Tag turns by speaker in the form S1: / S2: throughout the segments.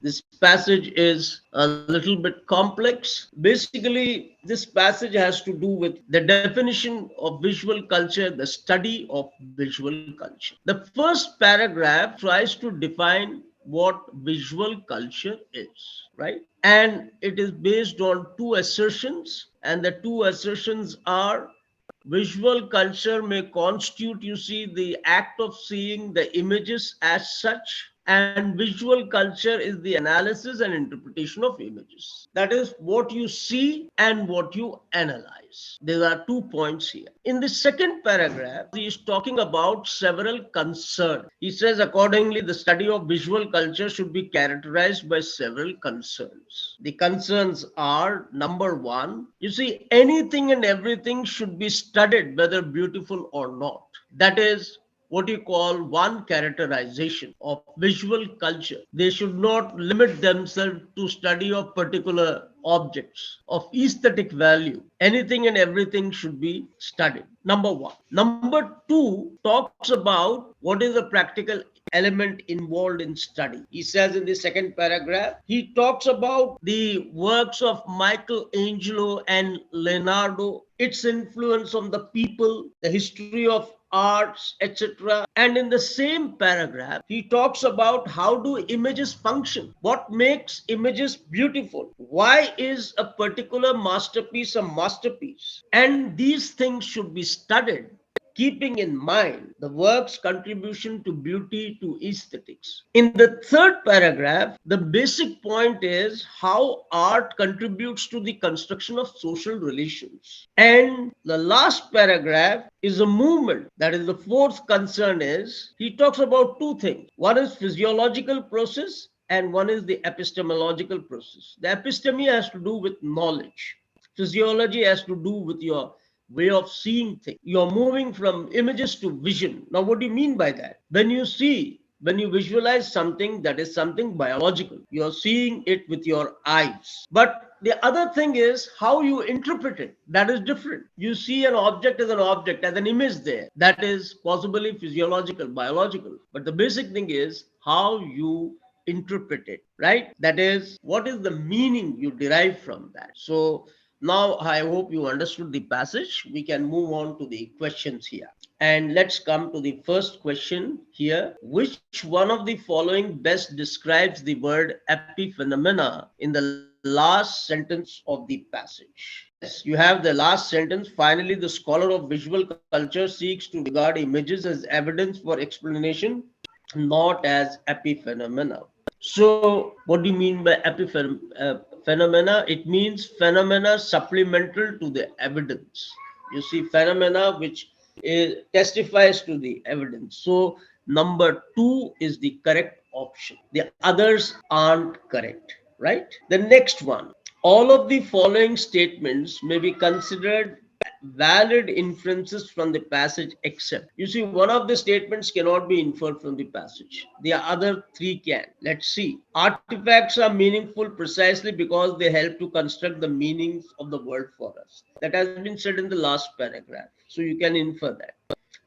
S1: This passage is a little bit complex. Basically, this passage has to do with the definition of visual culture, the study of visual culture. The first paragraph tries to define what visual culture is, right? And it is based on two assertions, and the two assertions are: visual culture may constitute, you see, the act of seeing the images as such, and visual culture is the analysis and interpretation of images. That is what you see and what you analyze. There are 2 points here. In the second paragraph, he is talking about several concerns. He says, accordingly, the study of visual culture should be characterized by several concerns. The concerns are: number one, you see, anything and everything should be studied, whether beautiful or not. That is what you call one characterization of visual culture. They should not limit themselves to study of particular objects of aesthetic value. Anything and everything should be studied. Number one. Number two talks about what is the practical element involved in study. He says in the second paragraph, he talks about the works of Michelangelo and Leonardo, its influence on the people, the history of arts, etc. And in the same paragraph, he talks about how do images function, what makes images beautiful, why is a particular masterpiece a masterpiece, and these things should be studied, keeping in mind the work's contribution to beauty, to aesthetics. In the third paragraph, the basic point is how art contributes to the construction of social relations. And the last paragraph is a movement. That is, the fourth concern is, he talks about two things. One is physiological process and one is the epistemological process. The episteme has to do with knowledge. Physiology has to do with your way of seeing things. You're moving from images to vision. Now, what do you mean by that? When you see, when you visualize something, that is something biological. You're seeing it with your eyes. But the other thing is how you interpret it. That is different. You see an object, as an image there. That is possibly physiological, biological. But the basic thing is how you interpret it, right? That is, what is the meaning you derive from that? So now I hope you understood the passage. We can move on to the questions here. And let's come to the first question here. Which one of the following best describes the word epiphenomena in the last sentence of the passage? Yes, you have the last sentence. Finally, the scholar of visual culture seeks to regard images as evidence for explanation, not as epiphenomena. So, what do you mean by phenomena? It means phenomena supplemental to the evidence. You see, phenomena which testifies to the evidence. So, number two is the correct option. The others aren't correct, right? The next one. All of the following statements may be considered valid inferences from the passage, except, you see, one of the statements cannot be inferred from the passage. The other three can. Let's see. Artifacts are meaningful precisely because they help to construct the meanings of the world for us. That has been said in the last paragraph. So you can infer that.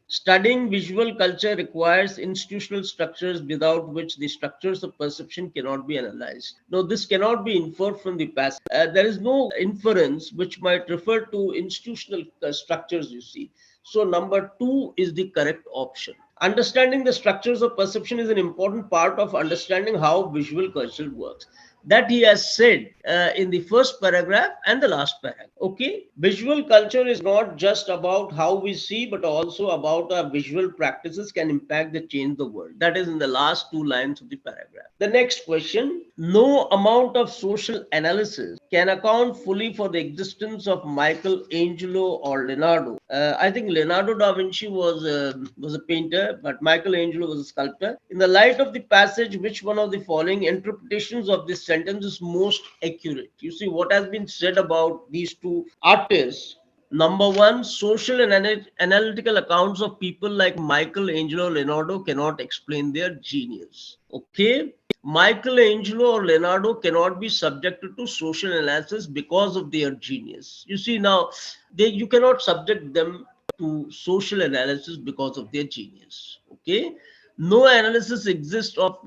S1: Studying visual culture requires institutional structures without which the structures of perception cannot be analyzed. No, this cannot be inferred from the past. There is no inference which might refer to institutional structures, you see. So number two is the correct option. Understanding the structures of perception is an important part of understanding how visual culture works. That he has said in the first paragraph and the last paragraph. Okay, visual culture is not just about how we see, but also about our visual practices can impact the change the world. That is in the last two lines of the paragraph. The next question: no amount of social analysis can account fully for the existence of Michelangelo or Leonardo. I think Leonardo da Vinci was a painter, but Michelangelo was a sculptor. In the light of the passage, which one of the following interpretations of this sentence is most accurate? You see, what has been said about these two artists. Number one, social and analytical accounts of people like Michelangelo, Leonardo cannot explain their genius. Okay, Michelangelo or Leonardo cannot be subjected to social analysis because of their genius. You see, now you cannot subject them to social analysis because of their genius. Okay. No analysis exists of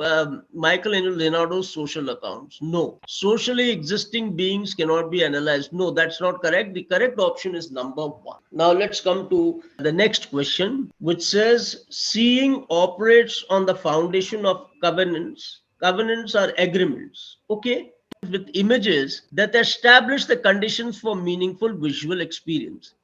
S1: Michelangelo Leonardo's social accounts. No. Socially existing beings cannot be analyzed. No, that's not correct. The correct option is number one. Now let's come to the next question, which says seeing operates on the foundation of covenants. Covenants are agreements. Okay. With images that establish the conditions for meaningful visual experience.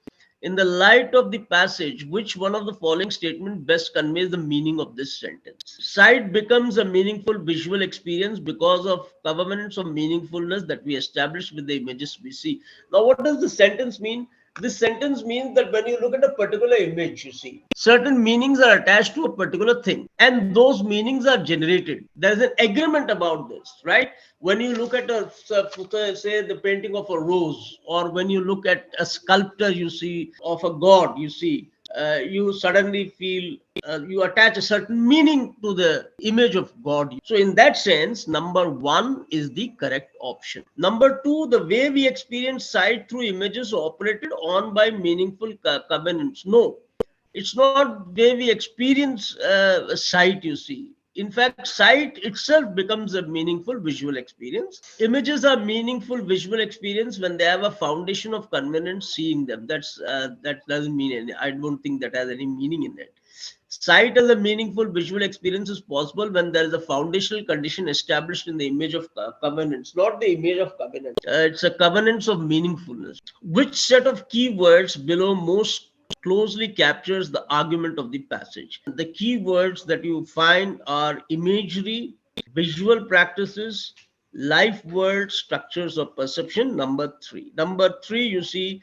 S1: In the light of the passage, which one of the following statements best conveys the meaning of this sentence? Sight becomes a meaningful visual experience because of covenants of meaningfulness that we establish with the images we see. Now, what does the sentence mean? This sentence means that when you look at a particular image, you see certain meanings are attached to a particular thing, and those meanings are generated. There's an agreement about this, right? When you look at say the painting of a rose, or when you look at a sculpture, you see of a god, you see, you suddenly feel you attach a certain meaning to the image of God. So, in that sense, number one is the correct option. Number two, the way we experience sight through images operated on by meaningful covenants. No, it's not way we experience sight, you see. In fact, sight itself becomes a meaningful visual experience. Images are meaningful visual experience when they have a foundation of convenience seeing them. That doesn't mean any. I don't think that has any meaning in it. Sight as a meaningful visual experience is possible when there is a foundational condition established in the image of covenants, not the image of covenant. It's a covenants of meaningfulness. Which set of keywords below most closely captures the argument of the passage? The keywords that you find are imagery, visual practices, life world structures of perception. Number three. Number three, you see,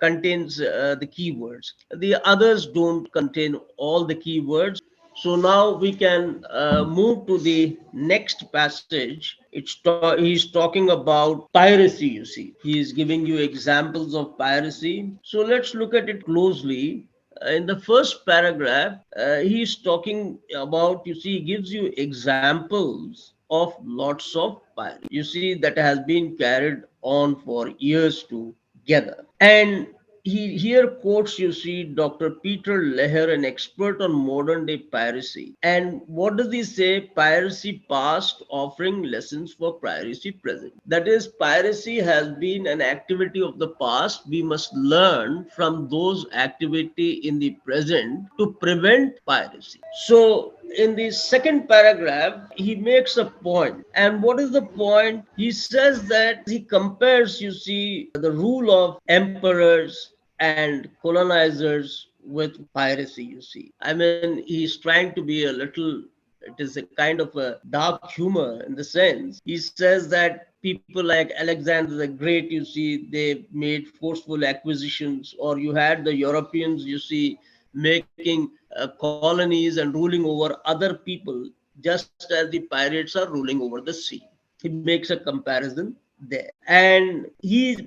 S1: contains the keywords. The others don't contain all the keywords. So now we can move to the next passage. He's talking about piracy, you see. He is giving you examples of piracy. So let's look at it closely. In the first paragraph, he's talking about, you see, he gives you examples of lots of piracy, you see, that has been carried on for years together. And he here quotes, you see, Dr. Peter Leher, an expert on modern day piracy. And what does he say? Piracy past offering lessons for piracy present. That is, piracy has been an activity of the past. We must learn from those activity in the present to prevent piracy. So in the second paragraph, he makes a point. And what is the point? He says that he compares, you see, the rule of emperors and colonizers with piracy, you see. I mean, he's trying to be a little, it is a kind of a dark humor in the sense. He says that people like Alexander the Great, you see, they made forceful acquisitions, or you had the Europeans, you see, making colonies and ruling over other people, just as the pirates are ruling over the sea. He makes a comparison there. And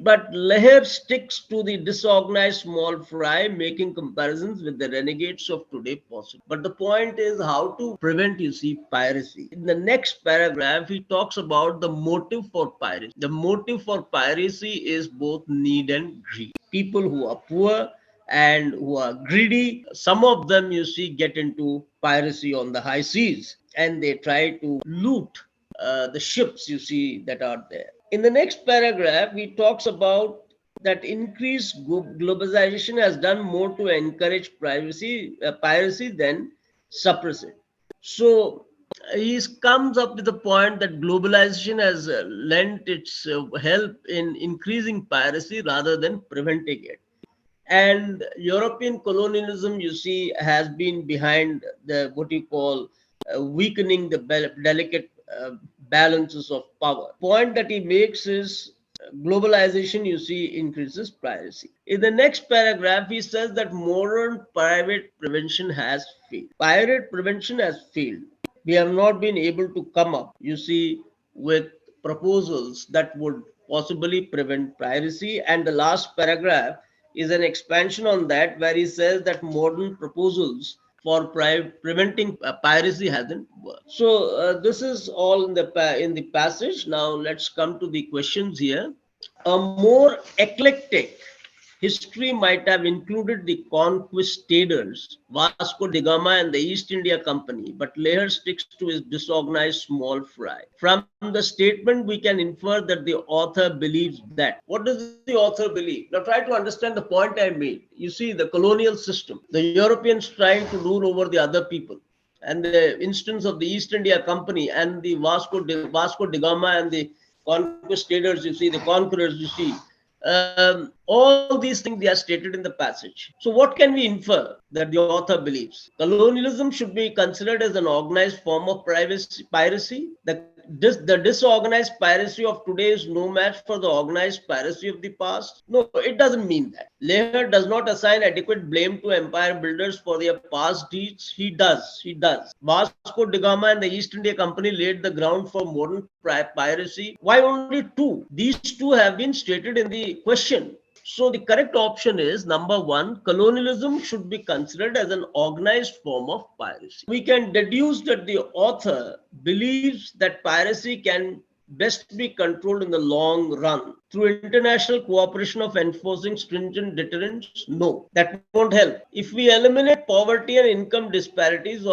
S1: but Leher sticks to the disorganized small fry, making comparisons with the renegades of today possible. But the point is how to prevent, you see, piracy. In the next paragraph, he talks about the motive for piracy. The motive for piracy is both need and greed. People who are poor and who are greedy, some of them, you see, get into piracy on the high seas, and they try to loot the ships, you see, that are there. In the next paragraph, he talks about that increased globalization has done more to encourage piracy than suppress it. So he comes up with the point that globalization has lent its help in increasing piracy rather than preventing it. And European colonialism, you see, has been behind the what you call weakening the delicate balances of power. Point that he makes is globalization, you see, increases piracy. In the next paragraph, he says that modern private prevention has failed. Pirate prevention has failed. We have not been able to come up, you see, with proposals that would possibly prevent piracy. And the last paragraph is an expansion on that, where he says that modern proposals for preventing piracy hasn't worked. So this is all in the passage. Now let's come to the questions here. A more eclectic history might have included the conquistadors, Vasco da Gama and the East India Company, but Leher sticks to his disorganized small fry. From the statement, we can infer that the author believes that. What does the author believe? Now try to understand the point I made. You see, the colonial system, the Europeans trying to rule over the other people, and the instance of the East India Company and the Vasco da Gama and the conquistadors, you see, the conquerors, you see, all these things they are stated in the passage. So what can we infer that the author believes? Colonialism should be considered as an organized form of piracy. The disorganized piracy of today is no match for the organized piracy of the past. No, it doesn't mean that. Leher does not assign adequate blame to empire builders for their past deeds. He does. He does. Vasco da Gama and the East India Company laid the ground for modern piracy. Why only two? These two have been stated in the question. So the correct option is number one, colonialism should be considered as an organized form of piracy. We can deduce that the author believes that piracy can best be controlled in the long run through international cooperation of enforcing stringent deterrence. No, that won't help. If we eliminate poverty and income disparities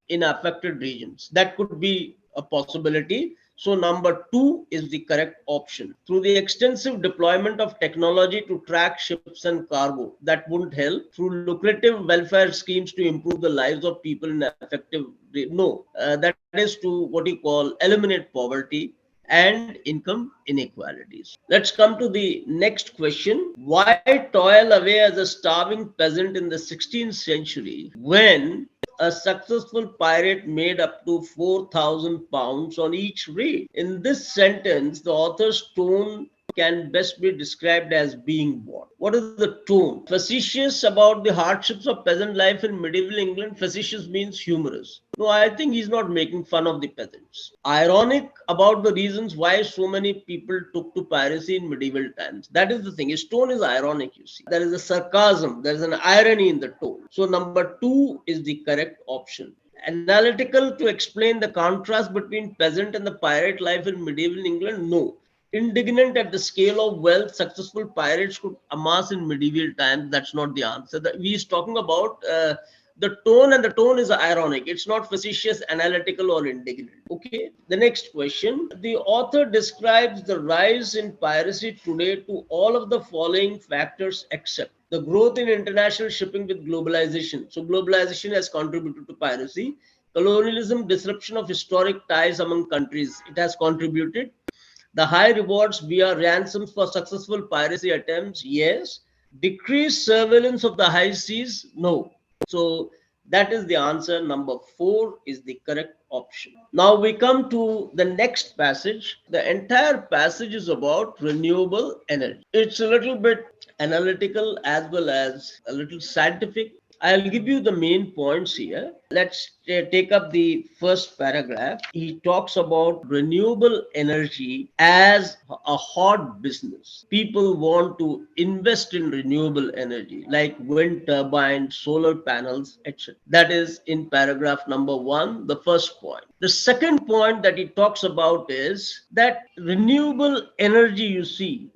S1: in affected regions, that could be a possibility. So number two is the correct option. Through the extensive deployment of technology to track ships and cargo, that wouldn't help. Through lucrative welfare schemes to improve the lives of people in effective, no, that is to what you call eliminate poverty and income inequalities. Let's come to the next question. Why toil away as a starving peasant in the 16th century when a successful pirate made up to 4,000 pounds on each raid? In this sentence, the author's tone can best be described as being what? What is the tone? Facetious about the hardships of peasant life in medieval England. Facetious means humorous. No, I think he's not making fun of the peasants. Ironic about the reasons why so many people took to piracy in medieval times. That is the thing. His tone is ironic, you see. There is a sarcasm, there is an irony in the tone. So number two is the correct option. Analytical to explain the contrast between peasant and the pirate life in medieval England? No. Indignant at the scale of wealth successful pirates could amass in medieval times? That's not the answer. We is talking about the tone, and the tone is ironic. It's not facetious, analytical, or indignant. Okay. The next question. The author describes the rise in piracy today to all of the following factors except the growth in international shipping with globalization. So globalization has contributed to piracy. Colonialism, disruption of historic ties among countries, it has contributed. The high rewards via ransoms for successful piracy attempts, yes. Decreased surveillance of the high seas, no. So that is the answer. Number four is the correct option. Now we come to the next passage. The entire passage is about renewable energy. It's a little bit analytical as well as a little scientific. I'll give you the main points here. Let's take up the first paragraph. He talks about renewable energy as a hot business. People want to invest in renewable energy like wind turbines, solar panels, etc. That is in paragraph number one, the first point. The second point that he talks about is that renewable energy, you see,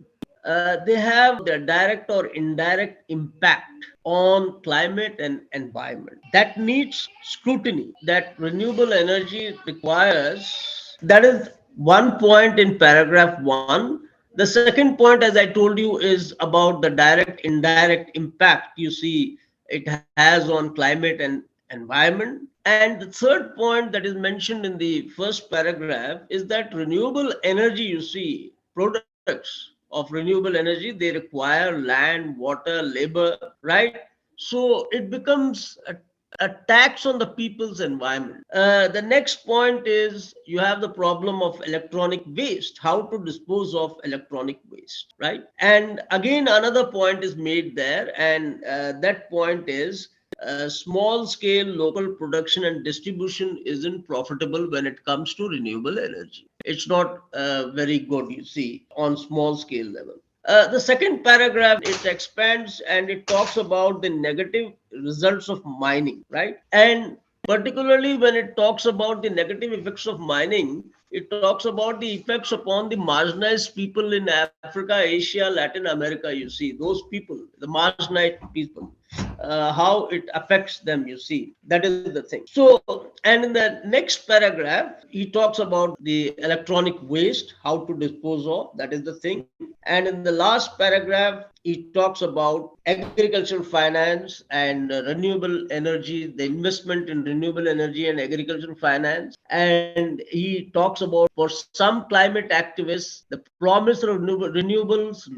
S1: they have their direct or indirect impact on climate and environment. That needs scrutiny. That renewable energy requires. That is one point in paragraph one. The second point, as I told you, is about the direct indirect impact you see it has on climate and environment. And the third point that is mentioned in the first paragraph is that renewable energy, you see, products of renewable energy, they require land, water, labor, right? So it becomes a tax on the people's environment. The next point is you have the problem of electronic waste, how to dispose of electronic waste, right? And again, another point is made there, and that point is small scale local production and distribution isn't profitable when it comes to renewable energy. It's not very good, you see, on small scale level. The second paragraph, it expands and it talks about the negative results of mining, right? And particularly when it talks about the negative effects of mining, It talks about the effects upon the marginalized people in Africa, Asia, Latin America. You see, those people, the marginalized people, how it affects them. You see, that is the thing. So, and in the next paragraph, he talks about the electronic waste, how to dispose of. That is the thing. And in the last paragraph, he talks about agricultural finance and renewable energy, the investment in renewable energy and agricultural finance. And he talks about, for some climate activists, the promise of renewables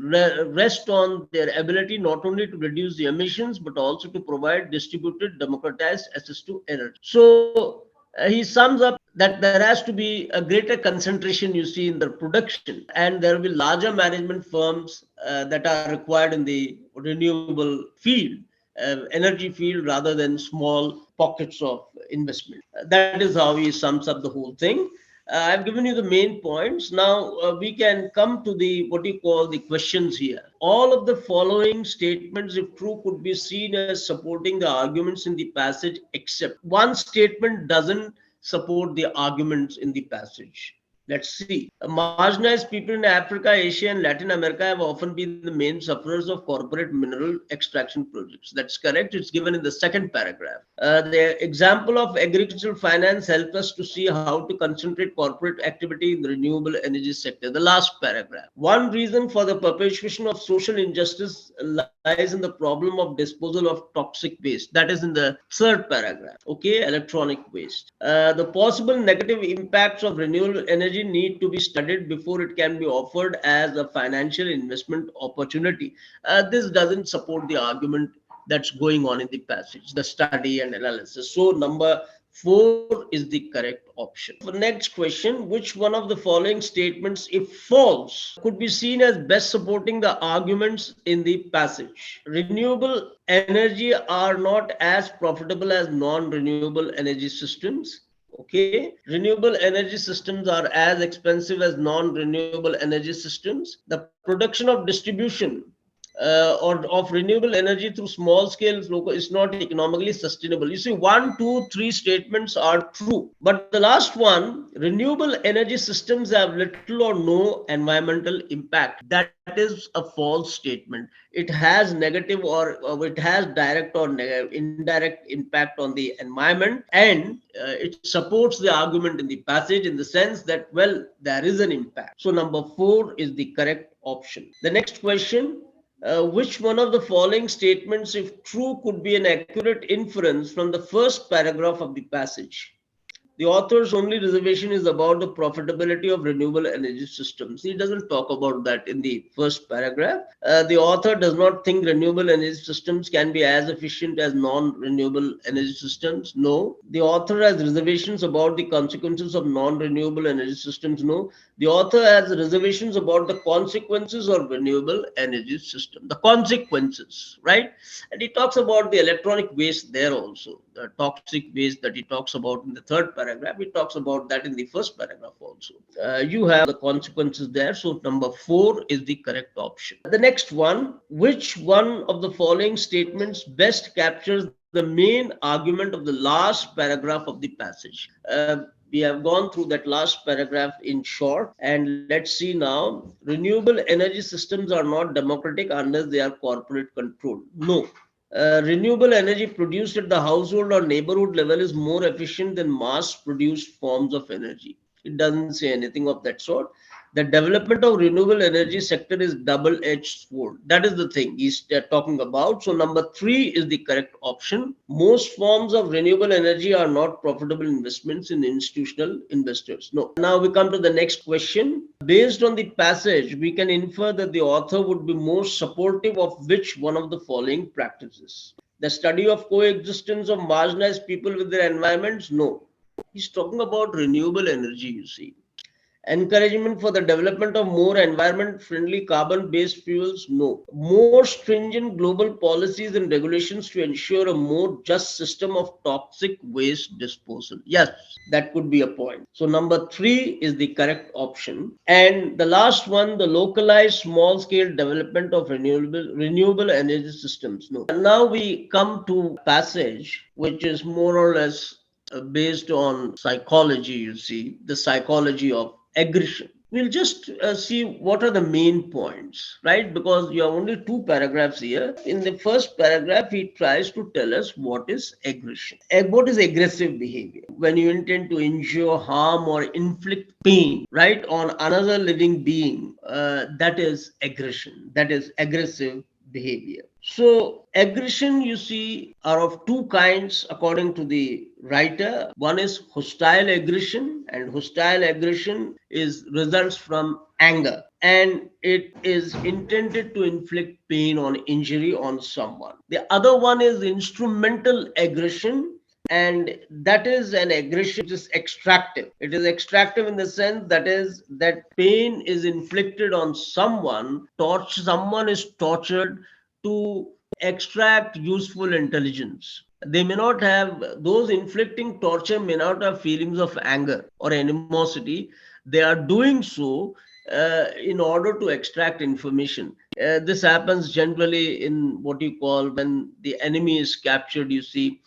S1: rest on their ability not only to reduce the emissions but also to provide distributed, democratized access to energy. So he sums up that there has to be a greater concentration, you see, in the production, and there will be larger management firms that are required in the renewable field, energy field, rather than small pockets of investment. That is how he sums up the whole thing. I've given you the main points. Now we can come to the what you call the questions here. All of the following statements, if true, could be seen as supporting the arguments in the passage, except one statement doesn't support the arguments in the passage. Let's see. Marginalized people in Africa, Asia, and Latin America have often been the main sufferers of corporate mineral extraction projects. That's correct. It's given in the second paragraph. The example of agricultural finance helps us to see how to concentrate corporate activity in the renewable energy sector. The last paragraph. One reason for the perpetuation of social injustice lies in the problem of disposal of toxic waste. That is in the third paragraph. Okay, electronic waste. The possible negative impacts of renewable energy need to be studied before it can be offered as a financial investment opportunity. This doesn't support the argument that's going on in the passage, the study and analysis. So number 4 is the correct option. For next question, which one of the following statements, if false, could be seen as best supporting the arguments in the passage? Renewable energy are not as profitable as non-renewable energy systems. Okay, renewable energy systems are as expensive as non-renewable energy systems. The production of distribution or of renewable energy through small scale local is not economically sustainable. You see, 1, 2, 3 statements are true, but the last one, renewable energy systems have little or no environmental impact. That is a false statement. It has negative or it has direct or indirect impact on the environment, and it supports the argument in the passage in the sense that, well, there is an impact. So number 4 is the correct option. The next question, which one of the following statements, if true, could be an accurate inference from the first paragraph of the passage? The author's only reservation is about the profitability of renewable energy systems. He doesn't talk about that in the first paragraph. The author does not think renewable energy systems can be as efficient as non-renewable energy systems. No. The author has reservations about the consequences of non-renewable energy systems. No. The author has reservations about the consequences of renewable energy system. The consequences, right? And he talks about the electronic waste there also, the toxic waste that he talks about in the third paragraph. He talks about that in the first paragraph also. You have the consequences there. So number 4 is the correct option. The next one, which one of the following statements best captures the main argument of the last paragraph of the passage? We have gone through that last paragraph in short, and let's see now. Renewable energy systems are not democratic unless they are corporate controlled. No. Renewable energy produced at the household or neighborhood level is more efficient than mass produced forms of energy. It doesn't say anything of that sort. The development of renewable energy sector is double-edged sword. That is the thing he's talking about. So number 3 is the correct option. Most forms of renewable energy are not profitable investments in institutional investors. No. Now we come to the next question. Based on the passage, we can infer that the author would be more supportive of which one of the following practices? The study of coexistence of marginalized people with their environments? No. He's talking about renewable energy, you see. Encouragement for the development of more environment-friendly carbon-based fuels? No. More stringent global policies and regulations to ensure a more just system of toxic waste disposal? Yes, that could be a point. So number 3 is the correct option. And the last one, the localized small-scale development of renewable energy systems? No. And now we come to passage which is more or less based on psychology, you see, the psychology of aggression. We'll just see what are the main points, right? Because you have only two paragraphs here. In the first paragraph, he tries to tell us what is aggression. What is aggressive behavior? When you intend to injure, harm, or inflict pain, right, on another living being, that is aggression. That is aggressive behavior. So, aggression, you see, are of two kinds according to the writer. One is hostile aggression, and hostile aggression is results from anger, and it is intended to inflict pain or injury on someone. The other one is instrumental aggression, and that is an aggression which is extractive. It is extractive in the sense that is that pain is inflicted on someone, someone is tortured to extract useful intelligence. They may not have, those inflicting torture may not have feelings of anger or animosity. They are doing so in order to extract information. This happens generally in what you call when the enemy is captured, you see.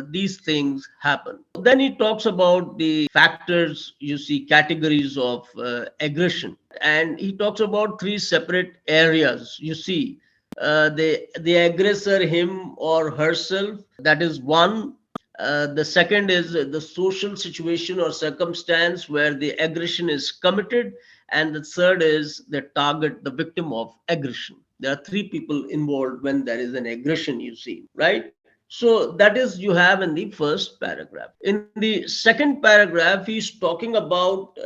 S1: These things happen. Then he talks about the factors, you see, categories of aggression. And he talks about three separate areas, you see. The aggressor, him or herself, that is one. The second is the social situation or circumstance where the aggression is committed. And the third is the target, the victim of aggression. There are three people involved when there is an aggression, you see, right? So that is you have in the first paragraph. In the second paragraph, he's talking about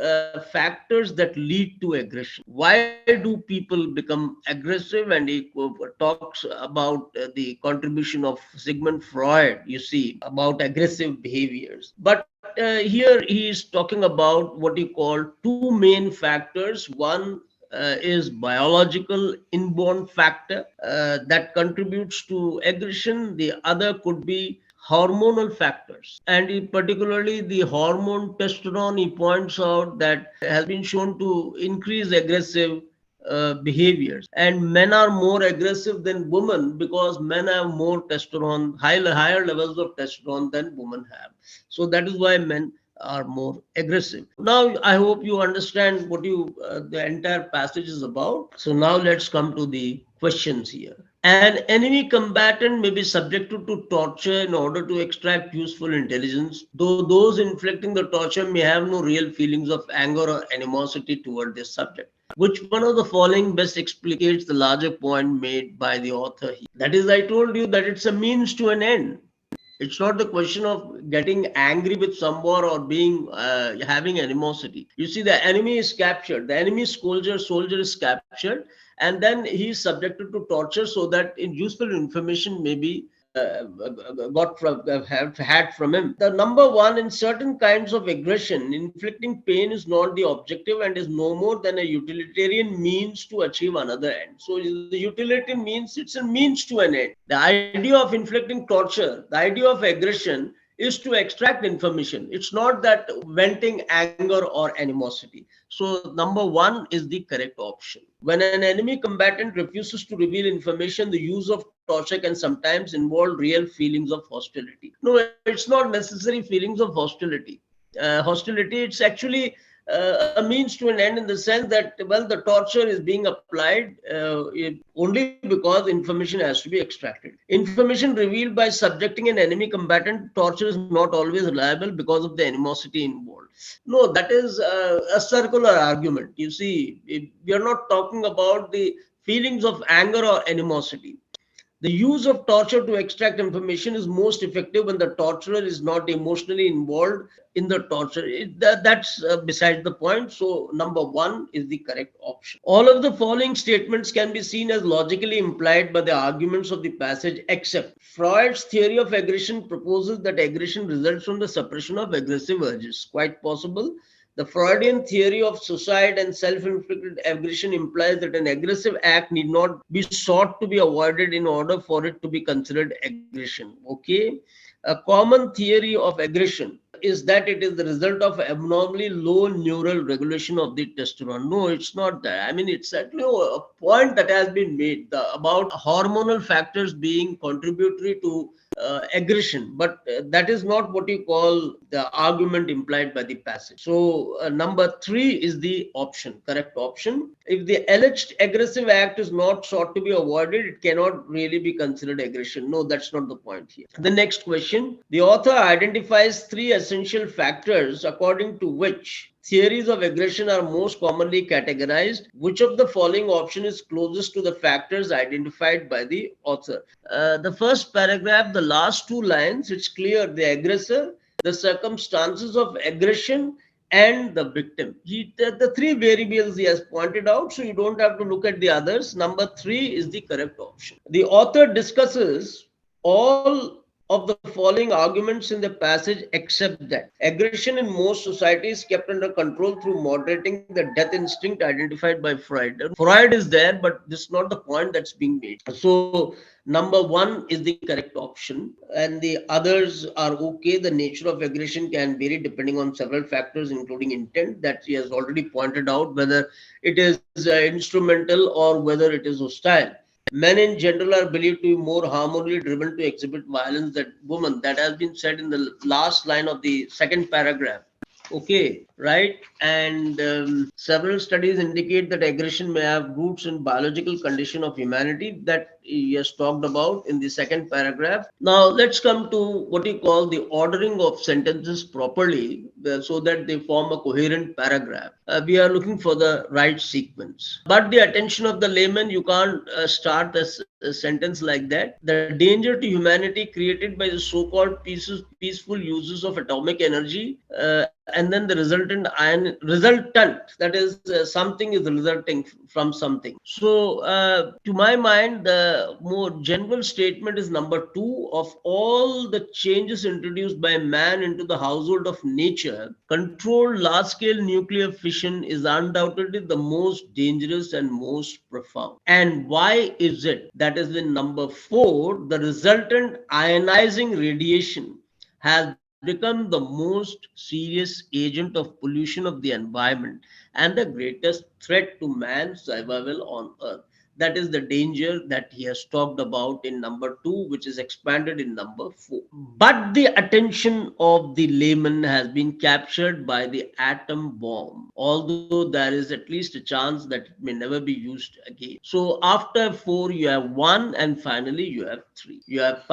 S1: factors that lead to aggression. Why do people become aggressive? And he talks about the contribution of Sigmund Freud, you see, about aggressive behaviors. But here he is talking about what you call two main factors. One is biological inborn factor that contributes to aggression. The other could be hormonal factors, and particularly the hormone testosterone, he points out, that has been shown to increase aggressive behaviors. And men are more aggressive than women because men have more testosterone, higher levels of testosterone than women have. So that is why men are more aggressive. Now, I hope you understand what the entire passage is about. So now let's come to the questions here. An enemy combatant may be subjected to torture in order to extract useful intelligence, though those inflicting the torture may have no real feelings of anger or animosity toward this subject. Which one of the following best explicates the larger point made by the author here? That is, I told you that it's a means to an end. It's not the question of getting angry with someone or being having animosity. You see, the enemy is captured. The enemy soldier is captured, and then he is subjected to torture so that useful information may be had from him. The number one, in certain kinds of aggression, inflicting pain is not the objective and is no more than a utilitarian means to achieve another end. So the utilitarian means, it's a means to an end. The idea of inflicting torture, the idea of aggression, is to extract information. It's not that venting anger or animosity. So number one is the correct option. When an enemy combatant refuses to reveal information, the use of torture can sometimes involve real feelings of hostility. No, it's not necessary feelings of hostility. Hostility, it's actually a means to an end, in the sense that, well, the torture is being applied only because information has to be extracted. Information revealed by subjecting an enemy combatant to torture is not always reliable because of the animosity involved. No, that is a circular argument. You see, we are not talking about the feelings of anger or animosity. The use of torture to extract information is most effective when the torturer is not emotionally involved in the torture. That's beside the point. So, number one is the correct option. All of the following statements can be seen as logically implied by the arguments of the passage, except Freud's theory of aggression proposes that aggression results from the suppression of aggressive urges. Quite possible. The Freudian theory of suicide and self-inflicted aggression implies that an aggressive act need not be sought to be avoided in order for it to be considered aggression. Okay? A common theory of aggression is that it is the result of abnormally low neural regulation of the testosterone. No, it's not that. I mean, it's certainly a point that has been made about hormonal factors being contributory to aggression, but that is not what you call the argument implied by the passage. So, number three is the option, correct option. If the alleged aggressive act is not sought to be avoided, it cannot really be considered aggression. No, that's not the point here. The next question, the author identifies three essential factors according to which theories of aggression are most commonly categorized. Which of the following option is closest to the factors identified by the author? The first paragraph, the last two lines, it's clear: the aggressor, the circumstances of aggression, and the victim. The three variables he has pointed out, so you don't have to look at the others. Number three is the correct option. The author discusses all of the following arguments in the passage except that aggression in most societies kept under control through moderating the death instinct identified by Freud. Freud is there, but this is not the point that's being made. So number one is the correct option, and the others are okay. The nature of aggression can vary depending on several factors, including intent, that he has already pointed out, whether it is instrumental or whether it is hostile. Men in general are believed to be more hormonally driven to exhibit violence than women. That has been said in the last line of the second paragraph. Okay, right? And several studies indicate that aggression may have roots in biological condition of humanity that he has talked about in the second paragraph. Now, let's come to what you call the ordering of sentences properly so that they form a coherent paragraph. We are looking for the right sequence. But the attention of the layman, you can't start a sentence like that. The danger to humanity created by the so-called peaceful uses of atomic energy, and then the resultant, that is something is resulting from something. So to my mind, the more general statement is number two. Of all the changes introduced by man into the household of nature, controlled large-scale nuclear fission is undoubtedly the most dangerous and most profound. And why is it? That is in number four, the resultant ionizing radiation has become the most serious agent of pollution of the environment and the greatest threat to man's survival on earth. That is the danger that he has talked about in number two, which is expanded in number four. But the attention of the layman has been captured by the atom bomb, although there is at least a chance that it may never be used again. So after four, you have one, and finally you have three. You have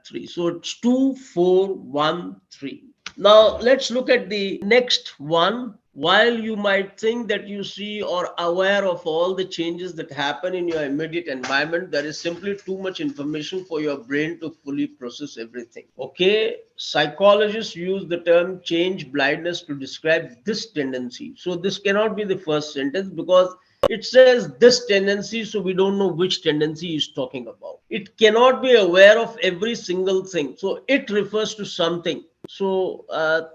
S1: three. So it's 2, 4, 1, 3. Now let's look at the next one. While you might think that you see or aware of all the changes that happen in your immediate environment, there is simply too much information for your brain to fully process everything. Okay, psychologists use the term change blindness to describe this tendency. So this cannot be the first sentence because it says this tendency, so we don't know which tendency is talking about. It cannot be aware of every single thing, so it refers to something. So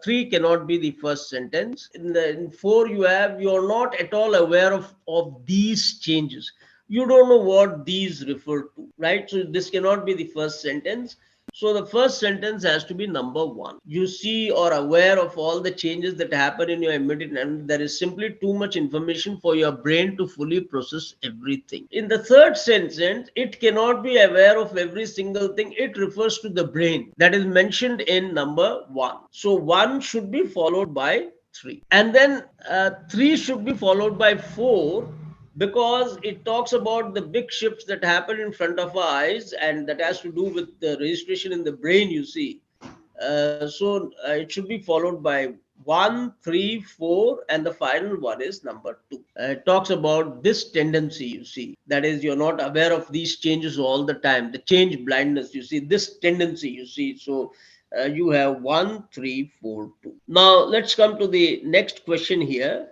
S1: three cannot be the first sentence. In four, you're not at all aware of these changes. You don't know what these refer to, right? So this cannot be the first sentence. So the first sentence has to be number one. You see or aware of all the changes that happen in your immediate environment. There is simply too much information for your brain to fully process everything. In the third sentence, it cannot be aware of every single thing. It refers to the brain that is mentioned in number one. So one should be followed by three. And then three should be followed by four, because it talks about the big shifts that happen in front of our eyes, and that has to do with the registration in the brain, you see. So it should be followed by 1, 3, 4, and the final one is number 2. It talks about this tendency, you see. That is, you're not aware of these changes all the time. The change blindness, you see, this tendency, you see. So you have 1, 3, 4, 2. Now let's come to the next question here.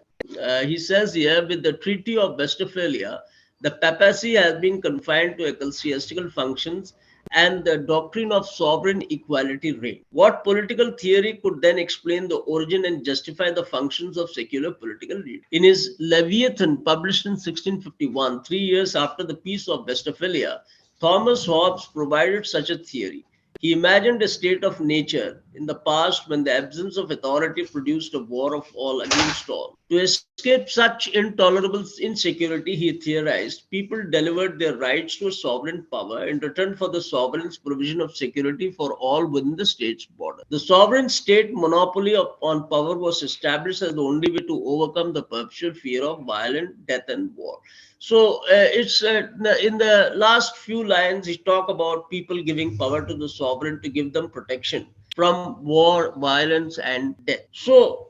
S1: He says here, with the Treaty of Westphalia, the papacy has been confined to ecclesiastical functions and the doctrine of sovereign equality reigned. What political theory could then explain the origin and justify the functions of secular political leaders? In his Leviathan, published in 1651, 3 years after the Peace of Westphalia, Thomas Hobbes provided such a theory. He imagined a state of nature in the past when the absence of authority produced a war of all against all. To escape such intolerable insecurity, he theorized, people delivered their rights to a sovereign power in return for the sovereign's provision of security for all within the state's border. The sovereign state monopoly on power was established as the only way to overcome the perpetual fear of violent death and war. So it's in the last few lines, he talk about people giving power to the sovereign to give them protection from war, violence, and death. So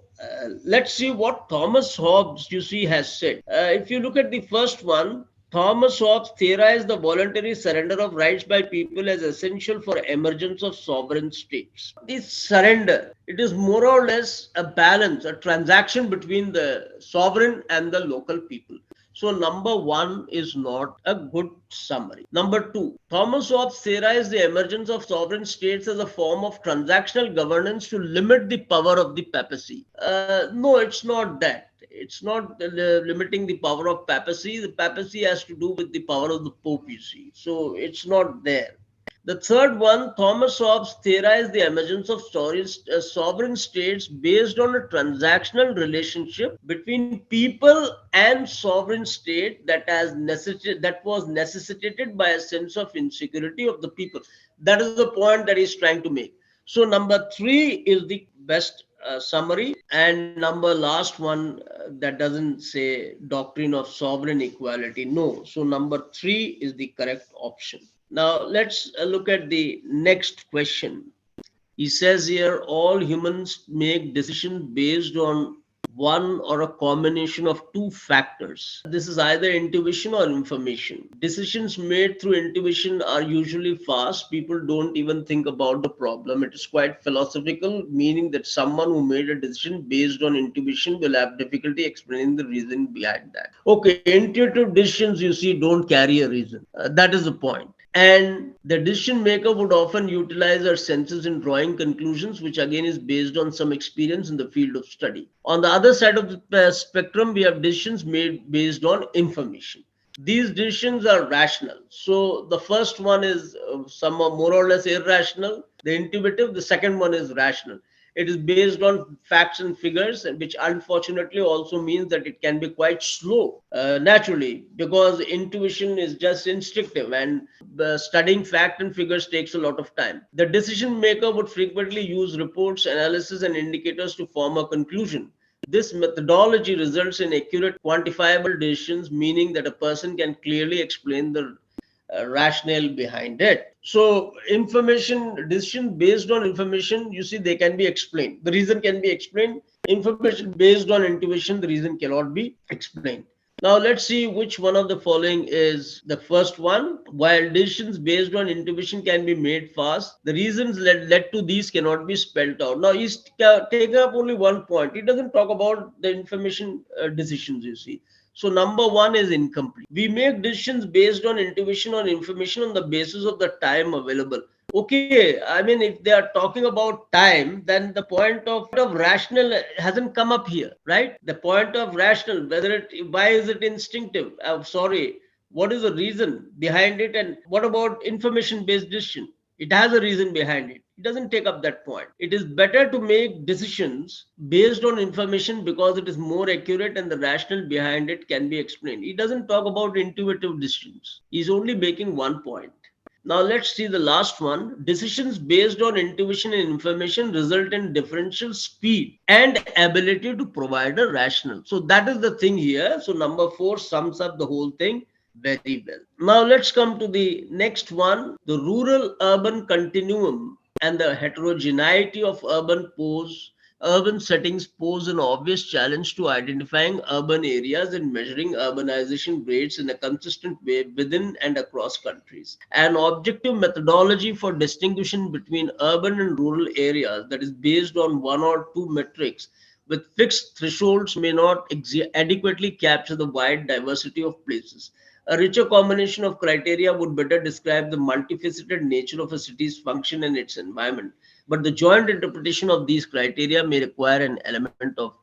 S1: let's see what Thomas Hobbes, you see, has said. If you look at the first one, Thomas Hobbes theorized the voluntary surrender of rights by people as essential for emergence of sovereign states. This surrender, it is more or less a balance, a transaction between the sovereign and the local people. So number one is not a good summary. Number two, Thomas Hobbes theorized the emergence of sovereign states as a form of transactional governance to limit the power of the papacy. No, it's not that. It's not limiting the power of papacy. The papacy has to do with the power of the Pope, you see. So it's not there. The third one, Thomas Hobbes theorized the emergence of sovereign states based on a transactional relationship between people and sovereign state that was necessitated by a sense of insecurity of the people. That is the point that he's trying to make. So number three is the best summary, and number last one that doesn't say doctrine of sovereign equality. No, so number three is the correct option. Now let's look at the next question. He says here all humans make decisions based on one or a combination of two factors. This is either intuition or information. Decisions made through intuition are usually fast. People don't even think about the problem. It is quite philosophical, meaning that someone who made a decision based on intuition will have difficulty explaining the reason behind that. Okay, intuitive decisions, you see, don't carry a reason. That is the point. And the decision maker would often utilize our senses in drawing conclusions, which again is based on some experience in the field of study. On the other side of the spectrum, we have decisions made based on information. These decisions are rational. So the first one is some are more or less irrational, the intuitive. The second one is rational. It is based on facts and figures, which unfortunately also means that it can be quite slow naturally, because intuition is just instinctive, and studying fact and figures takes a lot of time. The decision maker would frequently use reports, analysis, and indicators to form a conclusion. This methodology results in accurate, quantifiable decisions, meaning that a person can clearly explain the rationale behind it. So information decision based on information, you see, they can be explained. The reason can be explained. Information based on intuition, the reason cannot be explained. Now let's see which one of the following is the first one. While decisions based on intuition can be made fast, the reasons led to these cannot be spelled out. Now he's taken up only one point. He doesn't talk about the information decisions, you see. So number one is incomplete. We make decisions based on intuition or information on the basis of the time available. Okay, I mean, if they are talking about time, then the point of rational hasn't come up here, right? The point of rational, why is it instinctive? I'm sorry, what is the reason behind it? And what about information based decision? It has a reason behind it. It doesn't take up that point. It is better to make decisions based on information because it is more accurate and the rationale behind it can be explained. He doesn't talk about intuitive decisions. He's only making one point. Now let's see the last one. Decisions based on intuition and information result in differential speed and ability to provide a rationale. So that is the thing here. So number four sums up the whole thing very well. Now let's come to the next one. The rural-urban continuum and the heterogeneity of urban settings pose an obvious challenge to identifying urban areas and measuring urbanization rates in a consistent way within and across countries. An objective methodology for distinguishing between urban and rural areas that is based on one or two metrics with fixed thresholds may not adequately capture the wide diversity of places. A richer combination of criteria would better describe the multifaceted nature of a city's function and its environment. But the joint interpretation of these criteria may require an element of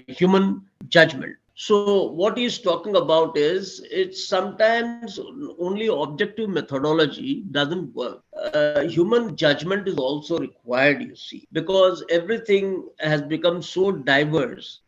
S1: human judgment. So what he's talking about is it's sometimes only objective methodology doesn't work. Human judgment is also required, you see, because everything has become so diverse.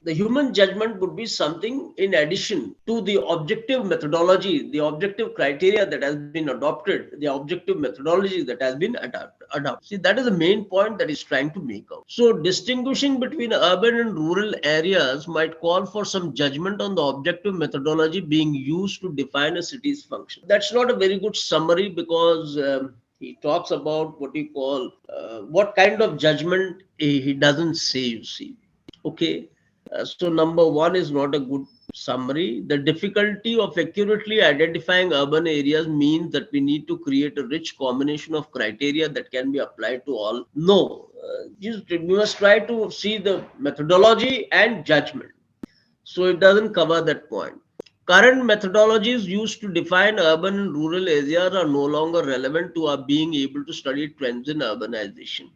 S1: The human judgment would be something in addition to the objective methodology, the objective criteria that has been adopted, the objective methodology that has been adopted. See, that is the main point that is trying to make out. So distinguishing between urban and rural areas might call for some judgment on the objective methodology being used to define a city's function. That's not a very good summary because he talks about what you call what kind of judgment he doesn't say, you see. Okay. So number one is not a good summary. The difficulty of accurately identifying urban areas means that we need to create a rich combination of criteria that can be applied to all. No, we must try to see the methodology and judgment. So it doesn't cover that point. Current methodologies used to define urban and rural areas are no longer relevant to our being able to study trends in urbanization.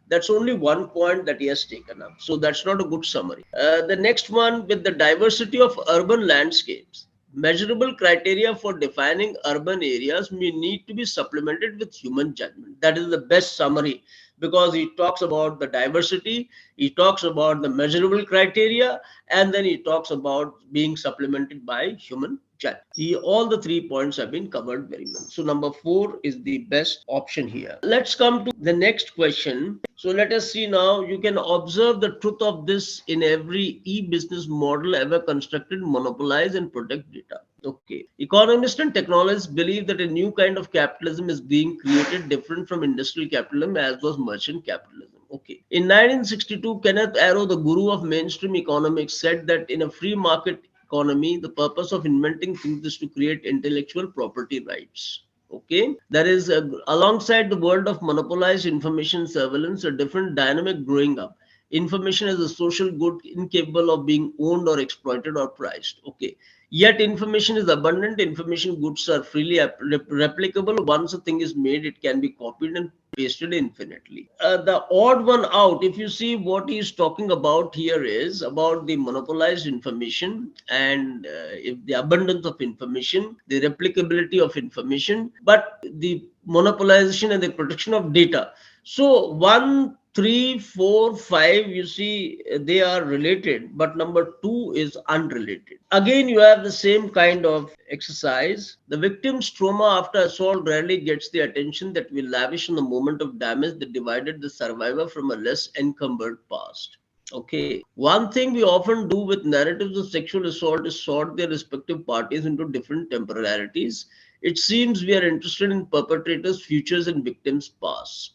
S1: That's only one point that he has taken up. So that's not a good summary. The next one, with the diversity of urban landscapes, measurable criteria for defining urban areas may need to be supplemented with human judgment. That is the best summary because he talks about the diversity, he talks about the measurable criteria, and then he talks about being supplemented by human judgment. All the 3 points have been covered very well. So number 4 is the best option here. Let's come to the next question. So let us see now. You can observe the truth of this in every e-business model ever constructed, monopolize and protect data. Okay. Economists and technologists believe that a new kind of capitalism is being created different from industrial capitalism as was merchant capitalism. Okay. In 1962, Kenneth Arrow, the guru of mainstream economics, said that in a free market economy, the purpose of inventing things is to create intellectual property rights. Okay, that is alongside the world of monopolized information surveillance, a different dynamic growing up. Information is a social good incapable of being owned or exploited or priced. Okay, yet information is abundant. Information goods are freely replicable. Once a thing is made, it can be copied and pasted infinitely. The odd one out, if you see what he's talking about here is about the monopolized information and if the abundance of information, the replicability of information, but the monopolization and the protection of data. So 1, 3, 4, 5, you see, they are related, but number 2 is unrelated. Again, you have the same kind of exercise. The victim's trauma after assault rarely gets the attention that we lavish on the moment of damage that divided the survivor from a less encumbered past. Okay. One thing we often do with narratives of sexual assault is sort their respective parties into different temporalities. It seems we are interested in perpetrators' futures and victims' past.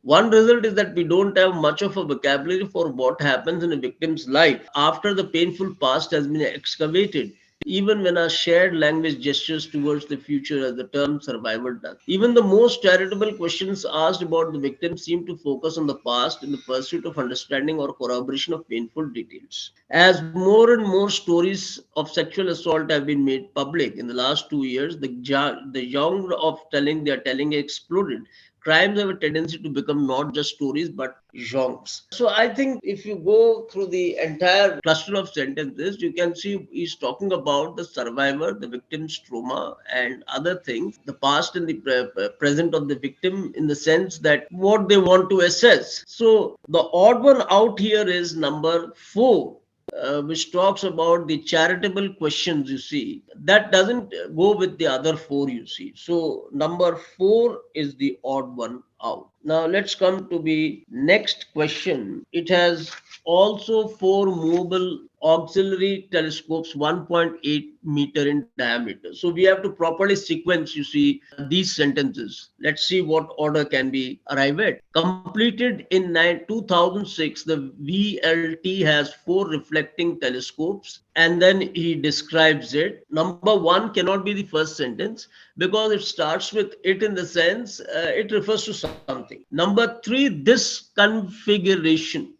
S1: One result is that we don't have much of a vocabulary for what happens in a victim's life after the painful past has been excavated, even when our shared language gestures towards the future, as the term survivor does. Even the most charitable questions asked about the victim seem to focus on the past in the pursuit of understanding or corroboration of painful details. As more and more stories of sexual assault have been made public in the last 2 years, the genre of telling they are telling exploded. Crimes have a tendency to become not just stories but genres. So I think if you go through the entire cluster of sentences, you can see he's talking about the survivor, the victim's trauma, and other things, the past and the present of the victim, in the sense that what they want to assess. So the odd one out here is number 4, which talks about the charitable questions, you see. That doesn't go with the other 4, you see. So number 4 is the odd one out. Now let's come to the next question. It has also 4 movable auxiliary telescopes 1.8 meter in diameter. So we have to properly sequence, you see, these sentences. Let's see what order can be arrived at. Completed in 2006, the VLT has 4 reflecting telescopes, and then he describes it. Number 1 cannot be the first sentence because it starts with it in the sense it refers to something. Number 3, this configuration,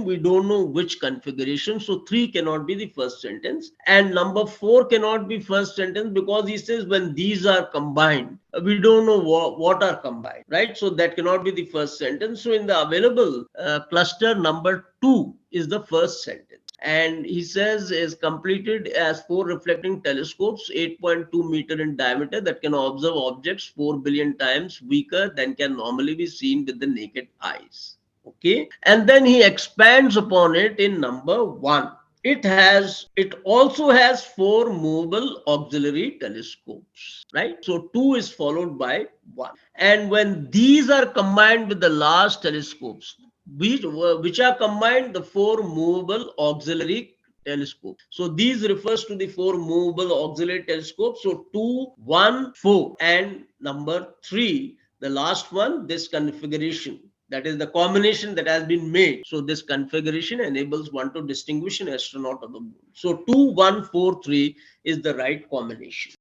S1: we don't know which configuration, so 3 cannot be the first sentence, and number 4 cannot be first sentence because he says when these are combined, we don't know what are combined, right? So that cannot be the first sentence. So in the available cluster, number 2 is the first sentence. and he says is completed as 4 reflecting telescopes 8.2 meter in diameter that can observe objects 4 billion times weaker than can normally be seen with the naked eyes. Okay, and then he expands upon it in number 1. It also has 4 movable auxiliary telescopes, right? So 2 is followed by 1. And when these are combined with the large telescopes, which are combined, the 4 movable auxiliary telescope. So these refers to the 4 movable auxiliary telescopes. So 2, 1, 4, and number 3, the last one, this configuration. That is the combination that has been made. So this configuration enables one to distinguish an astronaut on the moon. So 2, 1, 4, 3 is the right combination.